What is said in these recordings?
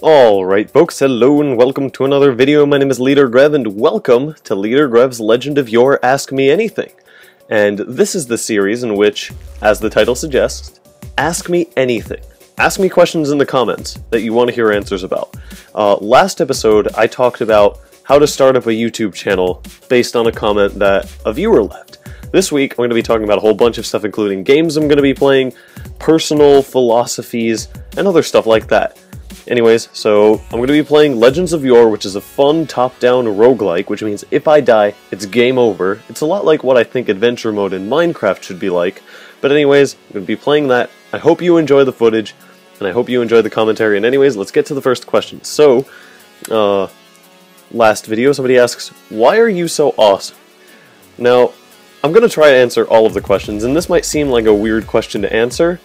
Alright folks, hello and welcome to another video. My name is LeaderGrev and welcome to LeaderGrev's Legend of Yore Ask Me Anything. And this is the series in which, as the title suggests, ask me anything. Ask me questions in the comments that you want to hear answers about. Last episode I talked about how to start up a YouTube channel based on a comment that a viewer left. This week I'm going to be talking about a whole bunch of stuff, including games I'm going to be playing, personal philosophies, and other stuff like that. Anyways, so I'm going to be playing Legends of Yore, which is a fun top-down roguelike, which means if I die, it's game over. It's a lot like what I think adventure mode in Minecraft should be like. But anyways, I'm going to be playing that. I hope you enjoy the footage, and I hope you enjoy the commentary. And anyways, let's get to the first question. So, last video, somebody asks, why are you so awesome? Now, I'm going to try to answer all of the questions, and this might seem like a weird question to answer,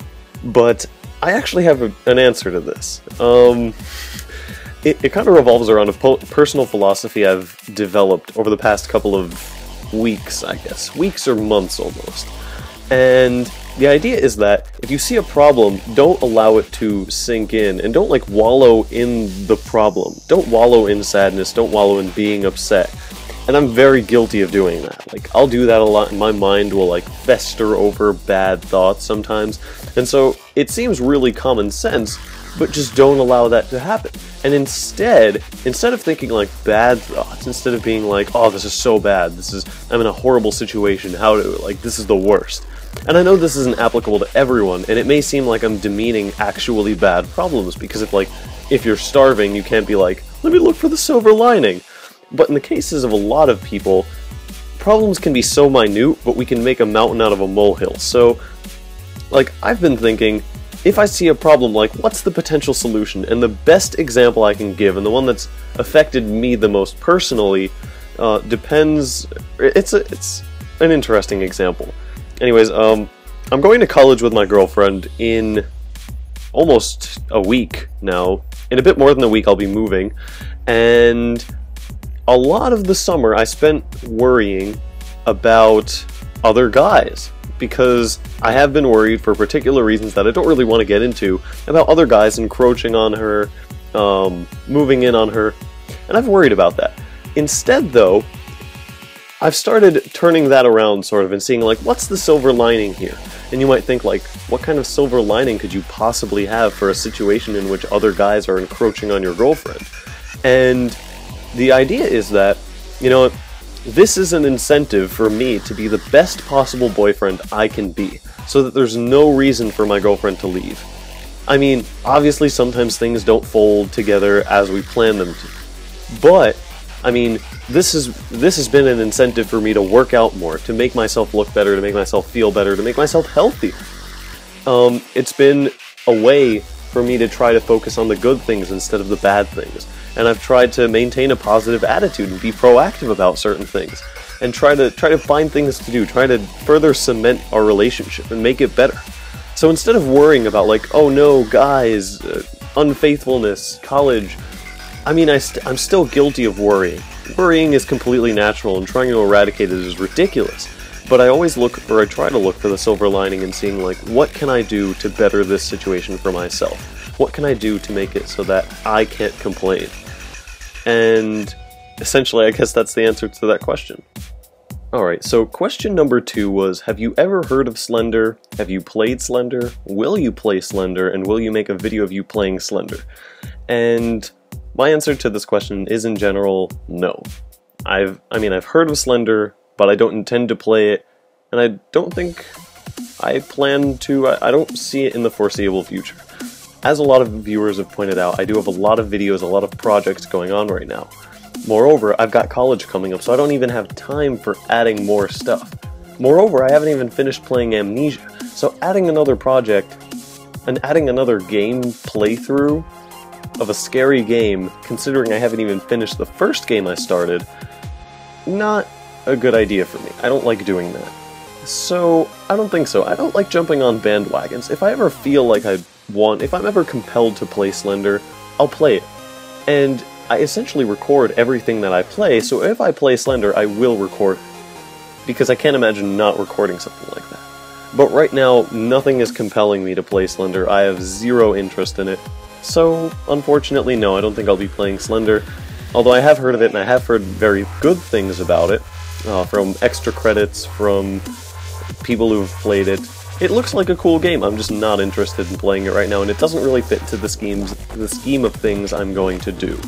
but I actually have an answer to this. It kind of revolves around a personal philosophy I've developed over the past couple of weeks, I guess. Weeks or months almost. And the idea is that if you see a problem, don't allow it to sink in, and don't like wallow in the problem. Don't wallow in sadness, don't wallow in being upset. And I'm very guilty of doing that. Like, I'll do that a lot, and my mind will like fester over bad thoughts sometimes. And so it seems really common sense, but just don't allow that to happen. And instead of thinking like bad thoughts, instead of being like, oh, this is so bad, I'm in a horrible situation, this is the worst. And I know this isn't applicable to everyone, and it may seem like I'm demeaning actually bad problems, because if you're starving, you can't be like, let me look for the silver lining. But in the cases of a lot of people, problems can be so minute, but we can make a mountain out of a molehill. So, like, I've been thinking, if I see a problem, like, what's the potential solution? And the best example I can give, and the one that's affected me the most personally, depends. It's an interesting example. Anyways, I'm going to college with my girlfriend in almost a week now. In a bit more than a week, I'll be moving, and a lot of the summer I spent worrying about other guys, because I have been worried for particular reasons that I don't really want to get into about other guys encroaching on her, moving in on her, and I've worried about that. Instead, though, I've started turning that around sort of and seeing like, what's the silver lining here? And you might think like, what kind of silver lining could you possibly have for a situation in which other guys are encroaching on your girlfriend? And the idea is that, you know, this is an incentive for me to be the best possible boyfriend I can be, so that there's no reason for my girlfriend to leave. I mean, obviously sometimes things don't fold together as we plan them to, but, I mean, this has been an incentive for me to work out more, to make myself look better, to make myself feel better, to make myself healthier. It's been a way for me to try to focus on the good things instead of the bad things. And I've tried to maintain a positive attitude and be proactive about certain things, and try to find things to do, try to further cement our relationship and make it better. So instead of worrying about like, oh no, guys, unfaithfulness, college, I mean, I'm still guilty of worrying. Worrying is completely natural, and trying to eradicate it is ridiculous. But I always I try to look for the silver lining and seeing like, what can I do to better this situation for myself? What can I do to make it so that I can't complain? And essentially, I guess that's the answer to that question. Alright, so question number 2 was, have you ever heard of Slender? Have you played Slender? Will you play Slender? And will you make a video of you playing Slender? And my answer to this question is, in general, no. I mean, I've heard of Slender, but I don't intend to play it, and I don't think I plan to. I don't see it in the foreseeable future. As a lot of viewers have pointed out, I do have a lot of videos, a lot of projects going on right now. Moreover, I've got college coming up, so I don't even have time for adding more stuff. Moreover, I haven't even finished playing Amnesia, so adding another project and adding another game playthrough of a scary game, considering I haven't even finished the first game I started, not a good idea for me. I don't like doing that. So, I don't think so. I don't like jumping on bandwagons. If I ever feel like if I'm ever compelled to play Slender, I'll play it. And I essentially record everything that I play, so if I play Slender, I will record it. Because I can't imagine not recording something like that. But right now, nothing is compelling me to play Slender. I have zero interest in it. So, unfortunately, no, I don't think I'll be playing Slender, although I have heard of it, and I have heard very good things about it, from extra credits, from people who've played it. It looks like a cool game, I'm just not interested in playing it right now, and it doesn't really fit into the scheme of things I'm going to do.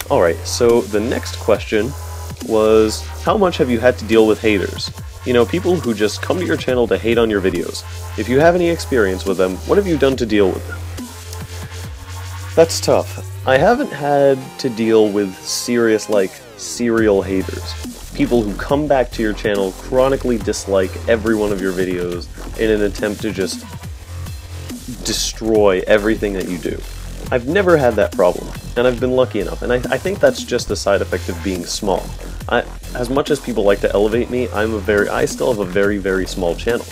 Alright, so the next question was, how much have you had to deal with haters? You know, people who just come to your channel to hate on your videos. If you have any experience with them, what have you done to deal with them? That's tough. I haven't had to deal with serious, like, serial haters. People who come back to your channel, chronically dislike every one of your videos in an attempt to just destroy everything that you do. I've never had that problem, and I've been lucky enough, and I think that's just a side effect of being small. As much as people like to elevate me, I still have a very, very small channel,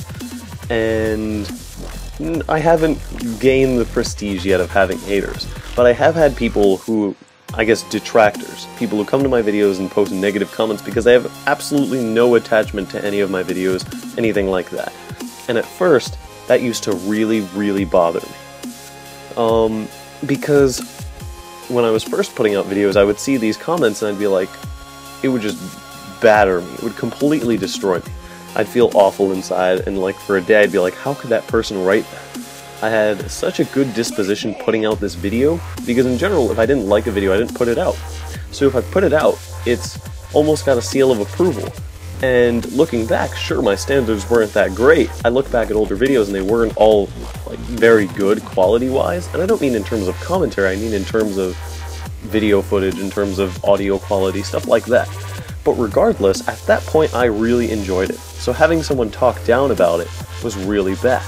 and I haven't gained the prestige yet of having haters, but I have had people who, I guess, detractors, people who come to my videos and post negative comments because they have absolutely no attachment to any of my videos, anything like that. And at first, that used to really, really bother me. Because when I was first putting out videos, I would see these comments and I'd be like, it would just batter me, it would completely destroy me. I'd feel awful inside, and like for a day I'd be like, how could that person write that? I had such a good disposition putting out this video, because in general, if I didn't like a video, I didn't put it out. So if I put it out, it's almost got a seal of approval. And looking back, sure, my standards weren't that great. I look back at older videos and they weren't all like very good quality-wise, and I don't mean in terms of commentary, I mean in terms of video footage, in terms of audio quality, stuff like that. But regardless, at that point I really enjoyed it. So having someone talk down about it was really bad.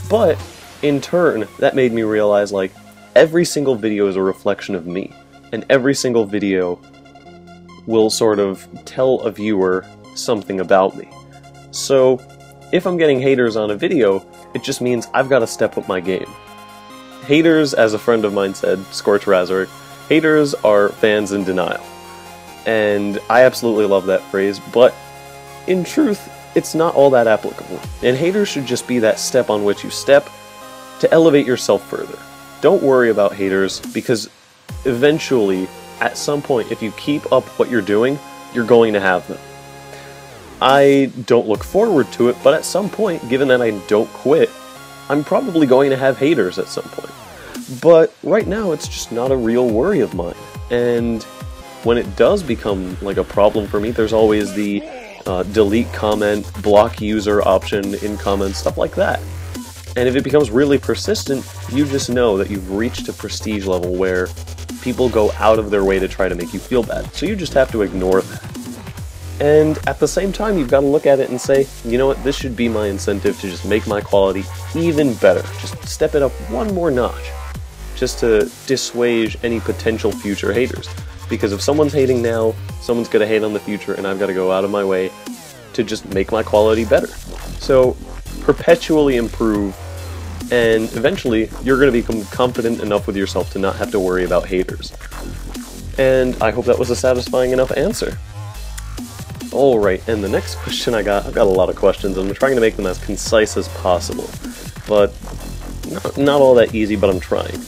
But in turn, that made me realize, like, every single video is a reflection of me, and every single video will sort of tell a viewer something about me. So, if I'm getting haters on a video, it just means I've got to step up my game. Haters, as a friend of mine said, Scorch Razoric, haters are fans in denial. And I absolutely love that phrase, but in truth, it's not all that applicable. And haters should just be that step on which you step to elevate yourself further. Don't worry about haters, because eventually, at some point, if you keep up what you're doing, you're going to have them. I don't look forward to it, but at some point, given that I don't quit, I'm probably going to have haters at some point. But right now, it's just not a real worry of mine. And when it does become like a problem for me, there's always the delete comment, block user option in comments, stuff like that. And if it becomes really persistent, you just know that you've reached a prestige level where people go out of their way to try to make you feel bad. So you just have to ignore that. And at the same time, you've got to look at it and say, you know what, this should be my incentive to just make my quality even better. Just step it up one more notch, just to dissuade any potential future haters. Because if someone's hating now, someone's going to hate on the future, and I've got to go out of my way to just make my quality better. So, perpetually improve, and eventually, you're going to become confident enough with yourself to not have to worry about haters. And I hope that was a satisfying enough answer. Alright, and the next question I've got a lot of questions, and I'm trying to make them as concise as possible. But, not all that easy, but I'm trying.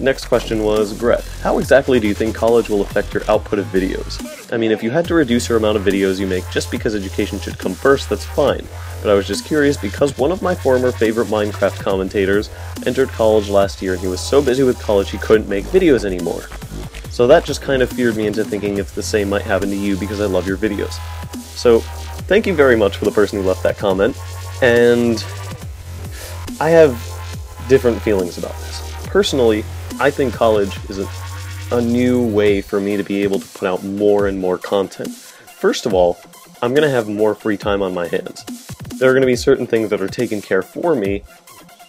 Next question was, Gret, how exactly do you think college will affect your output of videos? I mean, if you had to reduce your amount of videos you make just because education should come first, that's fine. But I was just curious because one of my former favorite Minecraft commentators entered college last year and he was so busy with college he couldn't make videos anymore. So that just kind of feared me into thinking if the same might happen to you because I love your videos. So, thank you very much for the person who left that comment, and I have different feelings about this. Personally, I think college is a new way for me to be able to put out more and more content. First of all, I'm going to have more free time on my hands. There are going to be certain things that are taken care for me,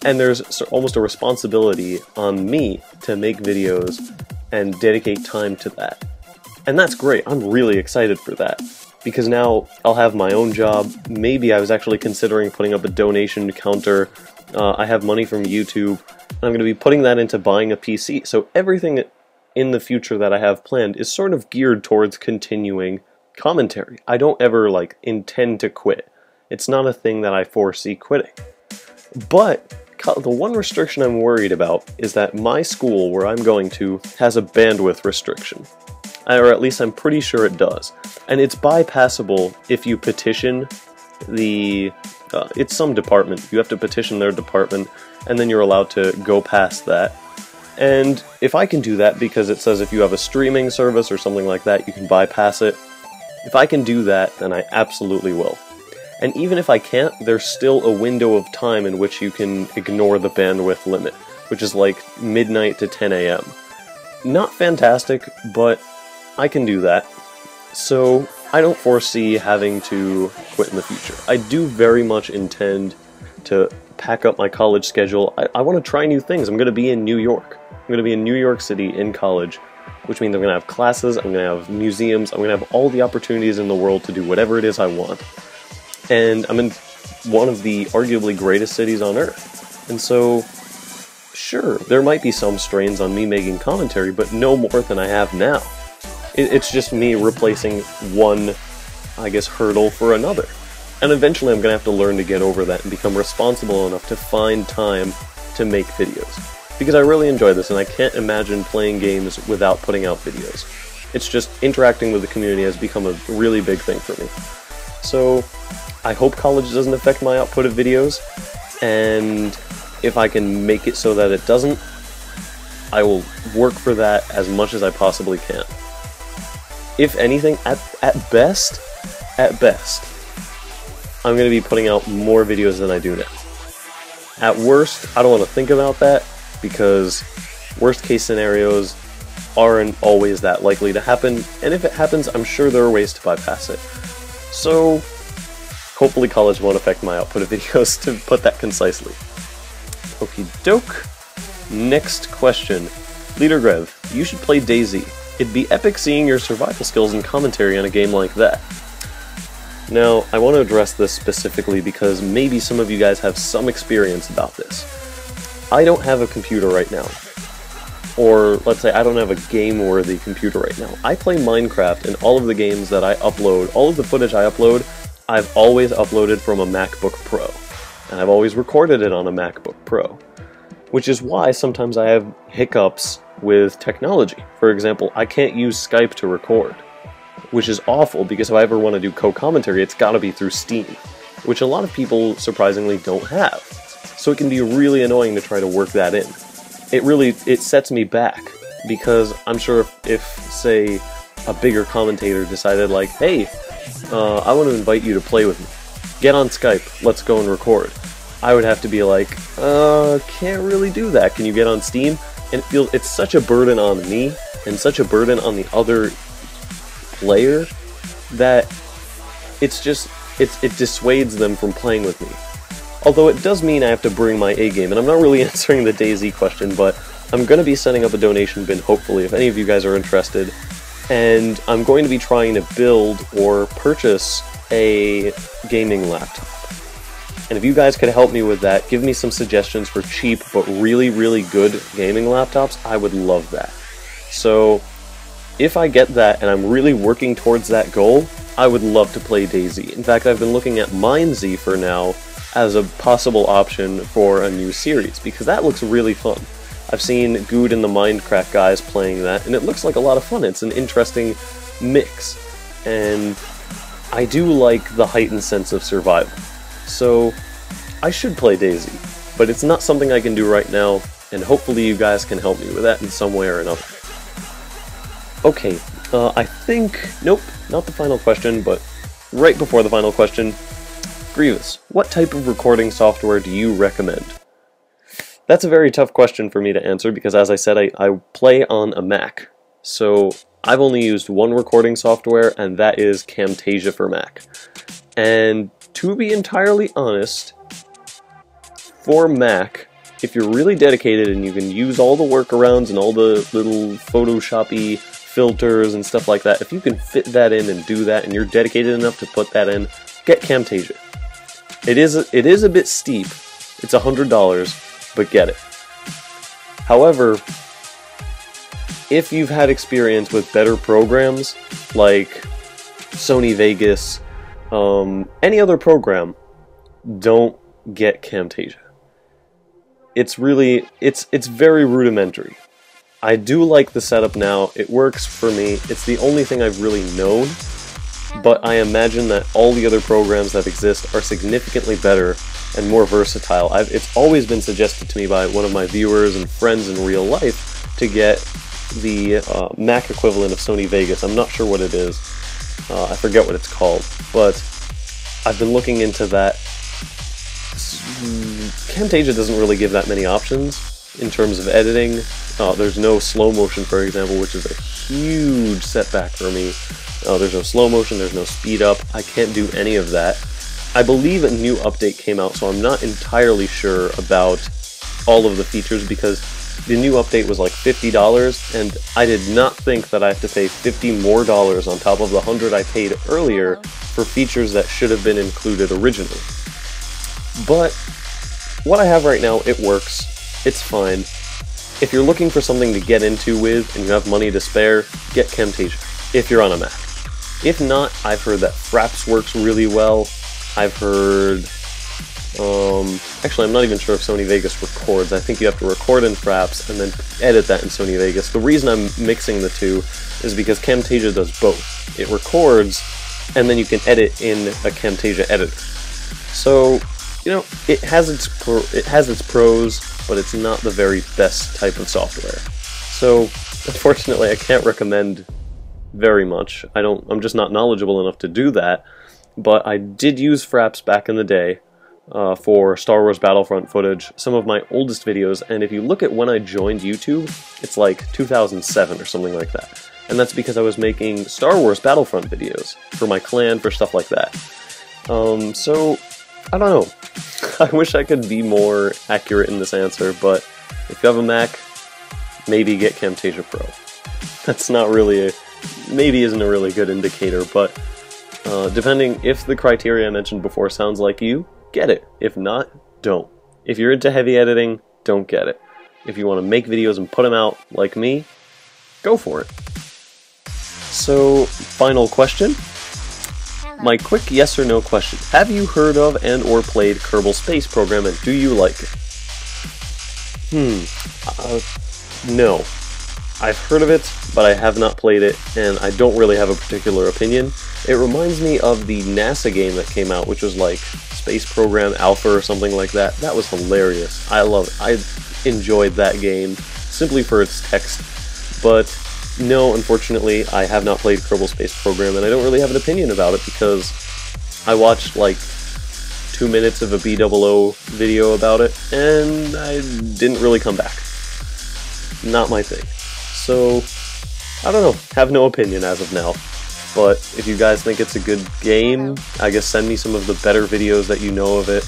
and there's almost a responsibility on me to make videos and dedicate time to that. And that's great, I'm really excited for that. Because now I'll have my own job, maybe I was actually considering putting up a donation counter, I have money from YouTube, and I'm going to be putting that into buying a PC. So everything in the future that I have planned is sort of geared towards continuing commentary. I don't ever, intend to quit. It's not a thing that I foresee quitting. But the one restriction I'm worried about is that my school, where I'm going to, has a bandwidth restriction. Or at least I'm pretty sure it does. And it's bypassable if you petition the... it's some department. You have to petition their department, and then you're allowed to go past that. And if I can do that, because it says if you have a streaming service or something like that, you can bypass it. If I can do that, then I absolutely will. And even if I can't, there's still a window of time in which you can ignore the bandwidth limit, which is like midnight to 10 a.m. Not fantastic, but I can do that. So I don't foresee having to quit in the future. I do very much intend to pack up my college schedule. I want to try new things. I'm going to be in New York. I'm going to be in New York City in college, which means I'm going to have classes, I'm going to have museums, I'm going to have all the opportunities in the world to do whatever it is I want. And I'm in one of the arguably greatest cities on Earth. And so, sure, there might be some strains on me making commentary, but no more than I have now. It's just me replacing one, I guess, hurdle for another. And eventually I'm going to have to learn to get over that and become responsible enough to find time to make videos. Because I really enjoy this, and I can't imagine playing games without putting out videos. It's just interacting with the community has become a really big thing for me. So, I hope college doesn't affect my output of videos, and if I can make it so that it doesn't, I will work for that as much as I possibly can. If anything, at best, I'm going to be putting out more videos than I do now. At worst, I don't want to think about that, because worst case scenarios aren't always that likely to happen, and if it happens, I'm sure there are ways to bypass it. So, hopefully college won't affect my output of videos, to put that concisely. Okie doke. Next question. LeaderGrev, you should play DayZ. It'd be epic seeing your survival skills and commentary on a game like that. Now, I want to address this specifically because maybe some of you guys have some experience about this. I don't have a computer right now. Or, let's say, I don't have a game-worthy computer right now. I play Minecraft, and all of the games that I upload, all of the footage I upload, I've always uploaded from a MacBook Pro. And I've always recorded it on a MacBook Pro. Which is why sometimes I have hiccups with technology. For example, I can't use Skype to record. Which is awful, because if I ever want to do co-commentary, it's gotta be through Steam. Which a lot of people, surprisingly, don't have. So it can be really annoying to try to work that in. It sets me back, because I'm sure if say, a bigger commentator decided like, hey, I want to invite you to play with me. Get on Skype, let's go and record. I would have to be like, can't really do that. Can you get on Steam? And it's such a burden on me, and such a burden on the other player, that it dissuades them from playing with me. Although it does mean I have to bring my A game, and I'm not really answering the DayZ question, but I'm going to be setting up a donation bin, hopefully, if any of you guys are interested, and I'm going to be trying to build or purchase a gaming laptop. And if you guys could help me with that, give me some suggestions for cheap but really, really good gaming laptops, I would love that. So, if I get that and I'm really working towards that goal, I would love to play DayZ. In fact, I've been looking at MineZ for now as a possible option for a new series, because that looks really fun. I've seen Good and the Minecraft guys playing that, and it looks like a lot of fun. It's an interesting mix, and I do like the heightened sense of survival. So, I should play DayZ, but it's not something I can do right now, and hopefully you guys can help me with that in some way or another. Okay, I think... Nope, not the final question, but right before the final question. Grievous, what type of recording software do you recommend? That's a very tough question for me to answer, because as I said, I play on a Mac. So, I've only used one recording software, and that is Camtasia for Mac. And to be entirely honest, for Mac, if you're really dedicated and you can use all the workarounds and all the little Photoshop-y filters and stuff like that, if you can fit that in and do that, and you're dedicated enough to put that in, get Camtasia. It is a bit steep. It's $100, but get it. However, if you've had experience with better programs, like Sony Vegas, any other program, don't get Camtasia. it's very rudimentary. I do like the setup now. It works for me. It's the only thing I've really known, but I imagine that all the other programs that exist are significantly better and more versatile. It's always been suggested to me by one of my viewers and friends in real life to get the Mac equivalent of Sony Vegas. I'm not sure what it is. I forget what it's called, but I've been looking into that. Camtasia doesn't really give that many options in terms of editing. There's no slow motion, for example, which is a huge setback for me. There's no slow motion, there's no speed up. I can't do any of that. I believe a new update came out, so I'm not entirely sure about all of the features because the new update was like $50, and I did not think that I have to pay $50 more on top of the $100 I paid earlier for features that should have been included originally. But what I have right now, it works. It's fine. If you're looking for something to get into with and you have money to spare, get Camtasia, if you're on a Mac. If not, I've heard that Fraps works really well. I've heard, actually I'm not even sure if Sony Vegas records. I think you have to record in Fraps and then edit that in Sony Vegas. The reason I'm mixing the two is because Camtasia does both. It records, and then you can edit in a Camtasia editor. So, you know, it has its pros, but it's not the very best type of software. So, unfortunately, I can't recommend very much. I'm just not knowledgeable enough to do that. But I did use Fraps back in the day for Star Wars Battlefront footage, some of my oldest videos, and if you look at when I joined YouTube, it's like 2007 or something like that. And that's because I was making Star Wars Battlefront videos for my clan, for stuff like that. So, I don't know. I wish I could be more accurate in this answer, but if you have a Mac, maybe get Camtasia Pro. That's not really maybe isn't a really good indicator, but depending if the criteria I mentioned before sounds like you, get it. If not, don't. If you're into heavy editing, don't get it. If you want to make videos and put them out like me, go for it. So, final question. My quick yes or no question. Have you heard of and or played Kerbal Space Program, and do you like it? No. I've heard of it, but I have not played it, and I don't really have a particular opinion. It reminds me of the NASA game that came out, which was like Space Program Alpha or something like that. That was hilarious. I love it. I enjoyed that game simply for its text. But no, unfortunately, I have not played Kerbal Space Program, and I don't really have an opinion about it because I watched like 2 minutes of a BOO video about it, and I didn't really come back. Not my thing. So, I don't know, have no opinion as of now, but if you guys think it's a good game, I guess send me some of the better videos that you know of it,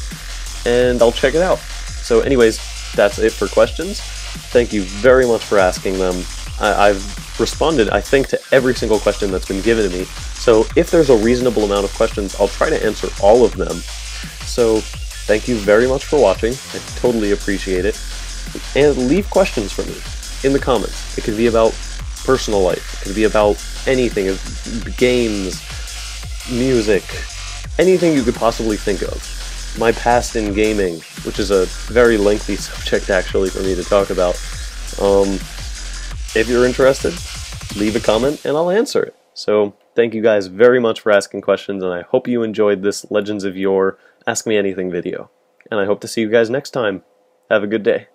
and I'll check it out. So anyways, that's it for questions. Thank you very much for asking them. I've responded, I think, to every single question that's been given to me, so if there's a reasonable amount of questions, I'll try to answer all of them. So, thank you very much for watching, I totally appreciate it, and leave questions for me in the comments. It could be about personal life, it could be about anything, games, music, anything you could possibly think of. My past in gaming, which is a very lengthy subject actually for me to talk about. If you're interested, leave a comment and I'll answer it. So, thank you guys very much for asking questions, and I hope you enjoyed this Legends of Yore Ask Me Anything video. And I hope to see you guys next time. Have a good day.